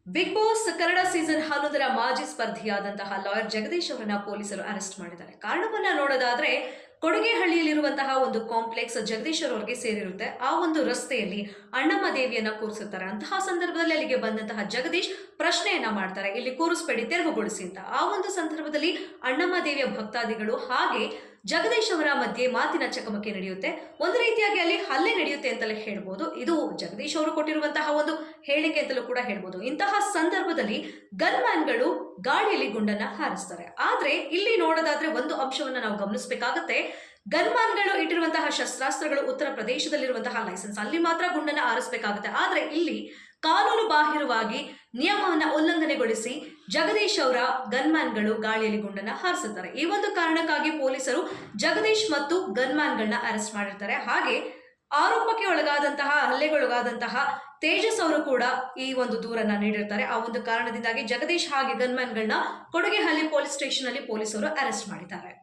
Big boss Kannada season 11ರ ಮಾಜಿ ಸ್ಪರ್ಧಿಯಾದಂತಹ lawyer Jagadish ಅವರನ್ನ ಪೊಲೀಸರು ಅರೆಸ್ಟ್ ಮಾಡಿದ್ದಾರೆ. ಕಾರಣವನ್ನ ನೋಡೋದಾದ್ರೆ ಕೊಡಗೇಹಳ್ಳಿಯಲ್ಲಿರುವಂತಹ ಒಂದು ಕಾಂಪ್ಲೆಕ್ಸ್ ಜಗದೀಶ್ ಅವರಿಗೆ ಸೇರಿರುತ್ತೆ. ಆ ಒಂದು ರಸ್ತೆಯಲ್ಲಿ ಅಣ್ಣಮ್ಮ ದೇವಿಯನ್ನ ಕೂರಿಸುತ್ತಾರೆ. ಅಂತಹ ಸಂದರ್ಭದಲ್ಲಿ ಅಲ್ಲಿಗೆ ಬಂದಂತಹ ಜಗದೀಶ್ ಪ್ರಶ್ನೆಯನ್ನ ಮಾಡ್ತಾರೆ, ಇಲ್ಲಿ ಕೂರಿಸ್ಬೇಡಿ, ತೆರವುಗೊಳಿಸಿ ಅಂತ. ಆ ಒಂದು ಸಂದರ್ಭದಲ್ಲಿ ಅಣ್ಣಮ್ಮ ದೇವಿಯ ಭಕ್ತಾದಿಗಳು ಹಾಗೆ ಜಗದೀಶ್ ಅವರ ಮಧ್ಯೆ ಮಾತಿನ ಚಕಮಕಿ ನಡೆಯುತ್ತೆ. ಒಂದು ರೀತಿಯಾಗಿ ಅಲ್ಲಿ ಹಲ್ಲೆ ನಡೆಯುತ್ತೆ ಅಂತಲೇ ಹೇಳ್ಬೋದು. ಇದು ಜಗದೀಶ್ ಅವರು ಕೊಟ್ಟಿರುವಂತಹ ಒಂದು ಹೇಳಿಕೆ ಅಂತಲೂ ಕೂಡ ಹೇಳ್ಬೋದು. ಇಂತಹ ಸಂದರ್ಭದಲ್ಲಿ ಗನ್ಮ್ಯಾನ್ಗಳು ಗಾಳಿಯಲ್ಲಿ ಗುಂಡನ್ನ ಹಾರಿಸ್ತಾರೆ. ಆದ್ರೆ ಇಲ್ಲಿ ನೋಡೋದಾದ್ರೆ ಒಂದು ಅಂಶವನ್ನ ನಾವು ಗಮನಿಸಬೇಕಾಗತ್ತೆ. ಗನ್ಮ್ಯಾನ್ಗಳು ಇಟ್ಟಿರುವಂತಹ ಶಸ್ತ್ರಾಸ್ತ್ರಗಳು ಉತ್ತರ ಪ್ರದೇಶದಲ್ಲಿರುವಂತಹ ಲೈಸೆನ್ಸ್, ಅಲ್ಲಿ ಮಾತ್ರ ಗುಂಡನ್ನ ಹಾರಿಸಬೇಕಾಗುತ್ತೆ. ಆದ್ರೆ ಇಲ್ಲಿ ಕಾನೂನು ಬಾಹಿರವಾಗಿ ನಿಯಮವನ್ನ ಉಲ್ಲಂಘನೆಗೊಳಿಸಿ ಜಗದೀಶ್ ಅವರ ಗನ್ಮ್ಯಾನ್ಗಳು ಗಾಳಿಯಲ್ಲಿ ಗುಂಡನ್ನ ಹಾರಿಸುತ್ತಾರೆ. ಈ ಒಂದು ಕಾರಣಕ್ಕಾಗಿ ಪೊಲೀಸರು ಜಗದೀಶ್ ಮತ್ತು ಗನ್ಮ್ಯಾನ್ಗಳನ್ನ ಅರೆಸ್ಟ್ ಮಾಡಿರ್ತಾರೆ. ಹಾಗೆ ಆರೋಪಕ್ಕೆ ಒಳಗಾದಂತಹ ಹಲ್ಲೆಗೊಳಗಾದಂತಹ ತೇಜಸ್ ಅವರು ಕೂಡ ಈ ಒಂದು ದೂರನ್ನ ನೀಡಿರ್ತಾರೆ. ಆ ಒಂದು ಕಾರಣದಿಂದಾಗಿ ಜಗದೀಶ್ ಹಾಗೆ ಗನ್ಮ್ಯಾನ್ಗಳನ್ನ ಕೊಡಗೇಹಳ್ಳಿ ಪೊಲೀಸ್ ಸ್ಟೇಷನ್ ಅಲ್ಲಿ ಪೊಲೀಸರು ಅರೆಸ್ಟ್ ಮಾಡಿದ್ದಾರೆ.